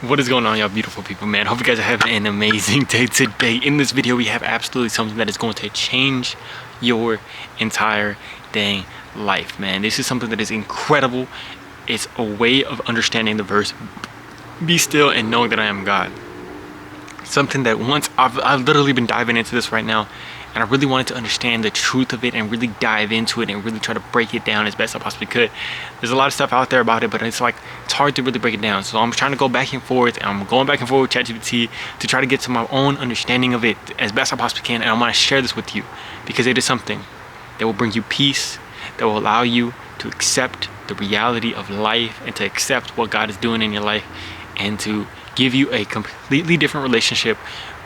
What is going on, y'all beautiful people, man? Hope you guys are having an amazing day today. In this video, we have absolutely something that is going to change your entire dang life, man. This is something that is incredible. It's a way of understanding the verse, be still and know that I am God. Something that once I've literally been diving into this right now, and I really wanted to understand the truth of it and really dive into it and really try to break it down as best I possibly could. There's a lot of stuff out there about it, but it's hard to really break it down. So I'm trying to go back and forth, and I'm going back and forth with ChatGPT to try to get to my own understanding of it as best I possibly can. And I want to share this with you because it is something that will bring you peace, that will allow you to accept the reality of life and to accept what God is doing in your life, and to give you a completely different relationship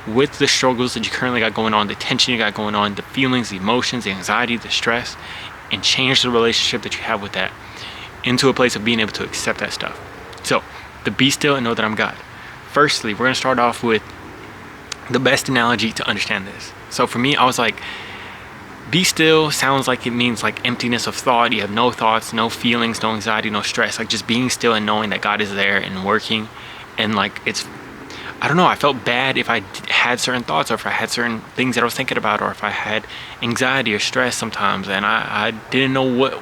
with the struggles that you currently got going on, the tension you got going on, the feelings, the emotions, the anxiety, the stress, and change the relationship that you have with that into a place of being able to accept that stuff. So, the be still and know that I'm God. Firstly, we're gonna start off with the best analogy to understand this. So for me, I was like, be still sounds like it means like emptiness of thought. You have no thoughts, no feelings, no anxiety, no stress. Like just being still and knowing that God is there and working. And like I don't know, I felt bad if I had certain thoughts, or if I had certain things that I was thinking about, or if I had anxiety or stress sometimes, and I didn't know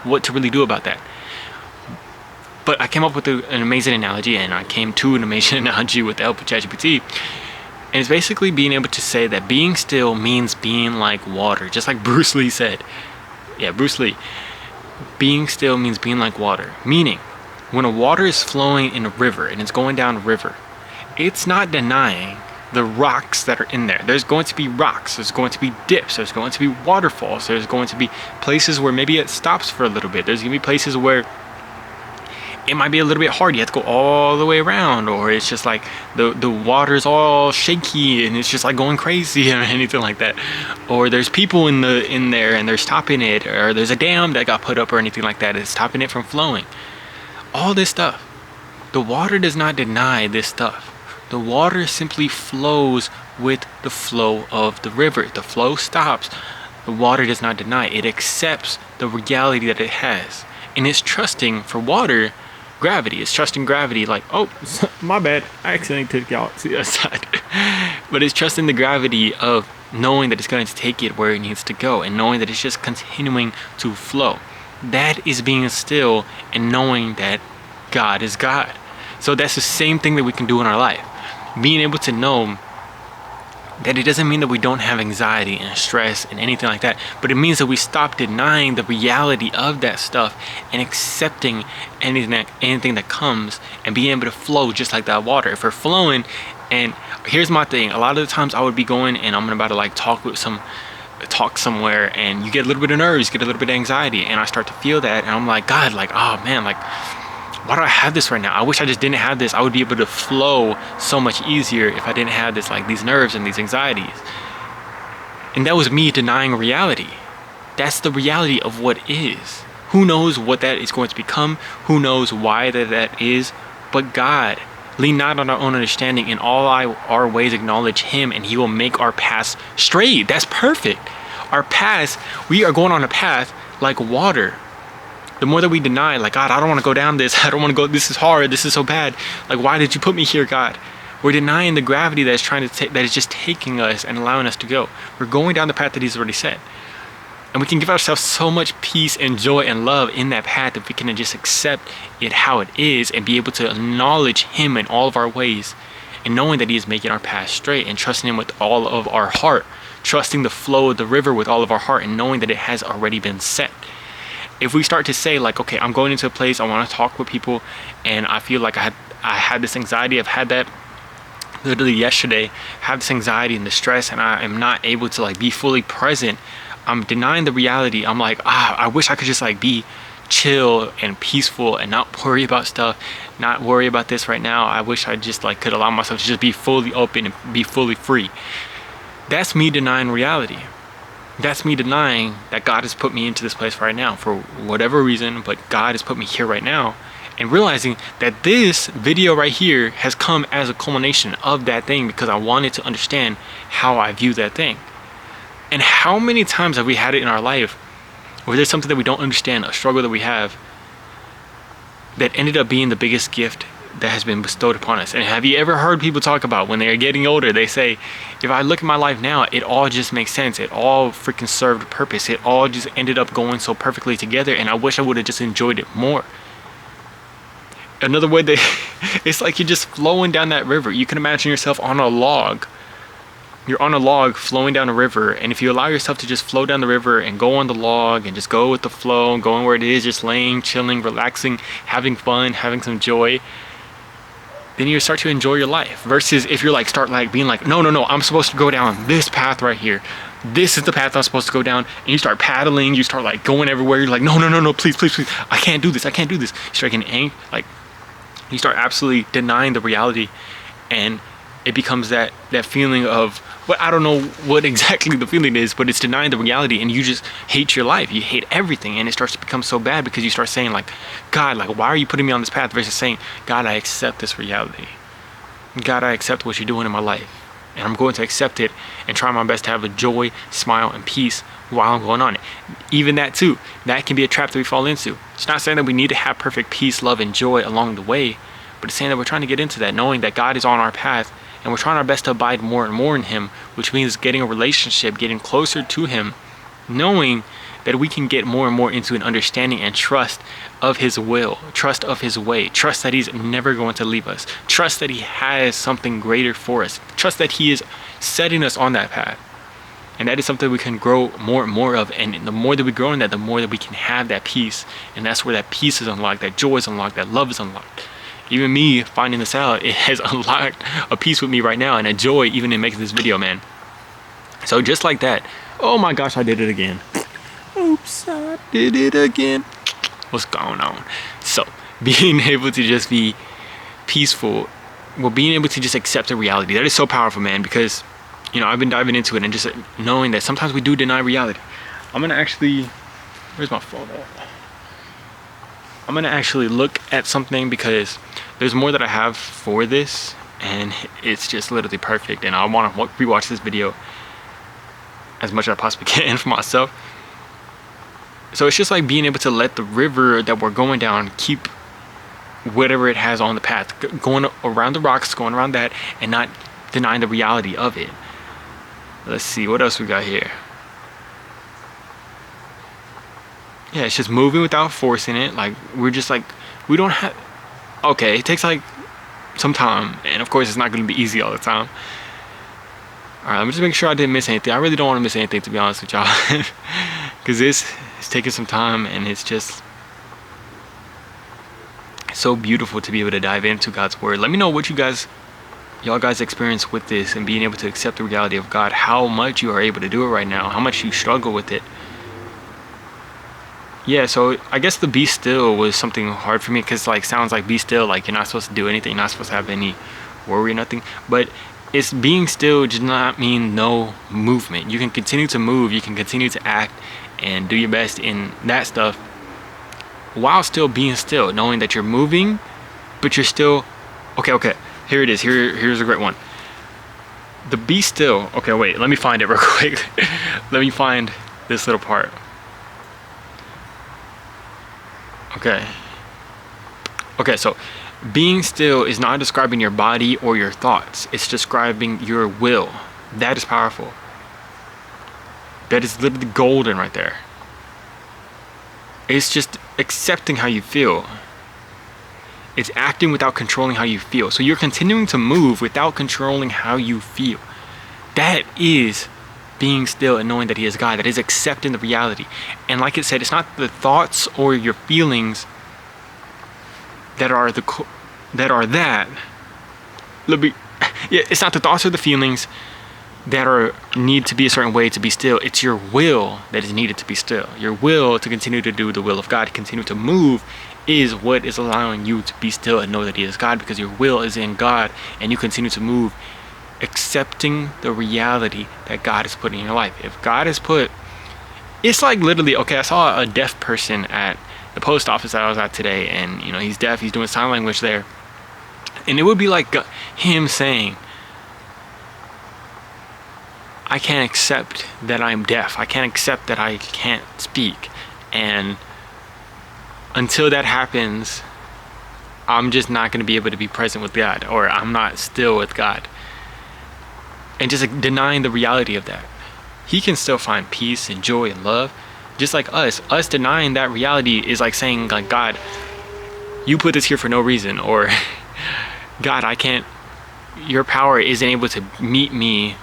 what to really do about that. But I came up with an amazing analogy, and I came to an amazing analogy with the help of ChatGPT. And it's basically being able to say that being still means being like water, just like Bruce Lee said. Yeah, Bruce Lee. Being still means being like water, meaning when a water is flowing in a river and it's going down a river, it's not denying the rocks that are in there. There's going to be rocks, there's going to be dips, there's going to be waterfalls, there's going to be places where maybe it stops for a little bit. There's gonna be places where it might be a little bit hard. You have to go all the way around, or it's just like the water's all shaky and it's just like going crazy or anything like that. Or there's people in there and they're stopping it, or there's a dam that got put up or anything like that. It's stopping it from flowing. All this stuff. The water does not deny this stuff. The water simply flows with the flow of the river. The flow stops. The water does not deny. It accepts the reality that it has. And it's trusting, for water, gravity. It's trusting gravity, like, oh, my bad, I accidentally took y'all to the other side. But it's trusting the gravity of knowing that it's going to take it where it needs to go, and knowing that it's just continuing to flow. That is being still and knowing that God is God. So that's the same thing that we can do in our life. Being able to know that it doesn't mean that we don't have anxiety and stress and anything like that, but it means that we stop denying the reality of that stuff and accepting anything that comes, and being able to flow just like that water. If we're flowing, and here's my thing, a lot of the times I would be going and I'm about to like talk somewhere, and you get a little bit of nerves, get a little bit of anxiety, and I start to feel that, and I'm like, God, like, oh man, like, why do I have this right now? I wish I just didn't have this. I would be able to flow so much easier if I didn't have this, like these nerves and these anxieties. And that was me denying reality. That's the reality of what is. Who knows what that is going to become? Who knows why that is? But God, lean not on our own understanding. In all our ways acknowledge Him, and He will make our paths straight. That's perfect. Our paths, we are going on a path like water. The more that we deny, like, God, I don't want to go down this. I don't want to go. This is hard. This is so bad. Like, why did you put me here, God? We're denying the gravity that is just taking us and allowing us to go. We're going down the path that He's already set. And we can give ourselves so much peace and joy and love in that path if we can just accept it how it is, and be able to acknowledge Him in all of our ways, and knowing that He is making our path straight, and trusting Him with all of our heart, trusting the flow of the river with all of our heart, and knowing that it has already been set. If we start to say like, okay, I'm going into a place, I want to talk with people, and I feel like I had this anxiety, I've had that literally yesterday, have this anxiety and the stress, and I am not able to like be fully present. I'm denying the reality. I'm like, I wish I could just like be chill and peaceful and not worry about stuff, not worry about this right now. I wish I just like could allow myself to just be fully open and be fully free. That's me denying reality. That's me denying that God has put me into this place right now for whatever reason, but God has put me here right now, and realizing that this video right here has come as a culmination of that thing, because I wanted to understand how I view that thing. And how many times have we had it in our life where there's something that we don't understand, a struggle that we have, that ended up being the biggest gift that has been bestowed upon us. And have you ever heard people talk about when they're getting older, they say, if I look at my life now, it all just makes sense. It all freaking served a purpose. It all just ended up going so perfectly together, and I wish I would have just enjoyed it more. Another way that it's like you're just flowing down that river. You can imagine yourself on a log. You're on a log flowing down a river, and if you allow yourself to just flow down the river and go on the log and just go with the flow, going where it is, just laying, chilling, relaxing, having fun, having some joy, then you start to enjoy your life. Versus if you're like, start like being like, no, I'm supposed to go down this path right here. This is the path I'm supposed to go down. And you start paddling, you start like going everywhere. You're like, no, please. I can't do this. You start getting angry, like you start absolutely denying the reality, and it becomes that feeling of, but I don't know what exactly the feeling is, but it's denying the reality, and you just hate your life. You hate everything, and it starts to become so bad because you start saying like, God, like, why are you putting me on this path? Versus saying, God, I accept this reality. God, I accept what you're doing in my life, and I'm going to accept it and try my best to have a joy, smile, and peace while I'm going on it. Even that too, that can be a trap that we fall into. It's not saying that we need to have perfect peace, love, and joy along the way, but it's saying that we're trying to get into that, knowing that God is on our path, and we're trying our best to abide more and more in him, which means getting a relationship, getting closer to him, knowing that we can get more and more into an understanding and trust of his will, trust of his way, trust that he's never going to leave us, trust that he has something greater for us, trust that he is setting us on that path. And that is something we can grow more and more of, and the more that we grow in that, the more that we can have that peace. And that's where that peace is unlocked, that joy is unlocked, that love is unlocked. Even me finding this out, it has unlocked a peace with me right now, and a joy even in making this video, man. So just like that, oh my gosh, I did it again. Oops, I did it again. What's going on? So being able to just be peaceful, well, being able to just accept the reality, that is so powerful, man, because, you know, I've been diving into it and just knowing that sometimes we do deny reality. I'm gonna actually, where's my phone at? I'm gonna actually look at something because there's more that I have for this, and it's just literally perfect, and I want to rewatch this video as much as I possibly can for myself. So it's just like being able to let the river that we're going down keep whatever it has on the path, going around the rocks, going around that, and not denying the reality of it. Let's see, what else we got here? Yeah, it's just moving without forcing it. Like, we're just like, we don't have, okay, it takes like some time, and of course it's not going to be easy all the time. All right, let me just make sure I didn't miss anything. I really don't want to miss anything, to be honest with y'all, because this is taking some time, and it's just so beautiful to be able to dive into God's word. Let me know what y'all guys experience with this and being able to accept the reality of God, how much you are able to do it right now, how much you struggle with it. Yeah, so I guess the be still was something hard for me, because like sounds like be still, like you're not supposed to do anything, you're not supposed to have any worry or nothing. But it's being still does not mean no movement. You can continue to move, you can continue to act and do your best in that stuff while still being still, knowing that you're moving, but you're still, okay, here it is, here's a great one. The be still, okay, wait, let me find it real quick. Let me find this little part. Okay, so being still is not describing your body or your thoughts. It's describing your will. That is powerful. That is literally golden right there. It's just accepting how you feel. It's acting without controlling how you feel. So you're continuing to move without controlling how you feel. That is being still and knowing that he is God. That is accepting the reality. And like it said, it's not the thoughts or your feelings that are that. Yeah, it's not the thoughts or the feelings that need to be a certain way to be still. It's your will that is needed to be still. Your will to continue to do the will of God, continue to move, is what is allowing you to be still and know that he is God, because your will is in God and you continue to move, accepting the reality that God has put in your life. If God has put, it's like literally, okay, I saw a deaf person at the post office that I was at today, and you know, he's deaf, he's doing sign language there, and it would be like him saying, I can't accept that I'm deaf, I can't accept that I can't speak, and until that happens, I'm just not going to be able to be present with God, or I'm not still with God. And just like denying the reality of that. He can still find peace and joy and love. Just like us denying that reality is like saying, like, God, you put this here for no reason, or God, I can't, your power isn't able to meet me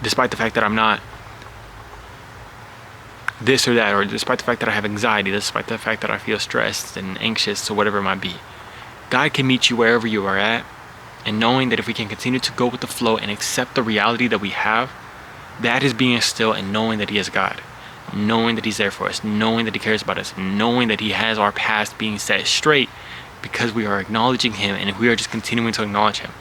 despite the fact that I'm not this or that, or despite the fact that I have anxiety, despite the fact that I feel stressed and anxious, or whatever it might be. God can meet you wherever you are at, and knowing that if we can continue to go with the flow and accept the reality that we have, that is being still and knowing that He is God, knowing that He's there for us, knowing that He cares about us, knowing that He has our past being set straight because we are acknowledging Him, and if we are just continuing to acknowledge Him,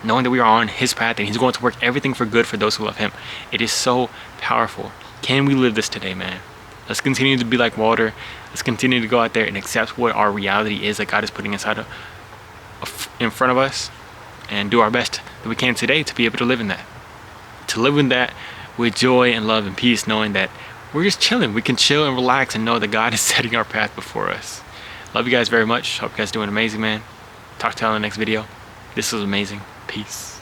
knowing that we are on His path and He's going to work everything for good for those who love Him. It is so powerful. Can we live this today, man? Let's continue to be like Walter. Let's continue to go out there and accept what our reality is that God is putting inside in front of us, and do our best that we can today to be able to live in that. To live in that with joy and love and peace, knowing that we're just chilling. We can chill and relax and know that God is setting our path before us. Love you guys very much. Hope you guys are doing amazing, man. Talk to you on the next video. This was amazing. Peace.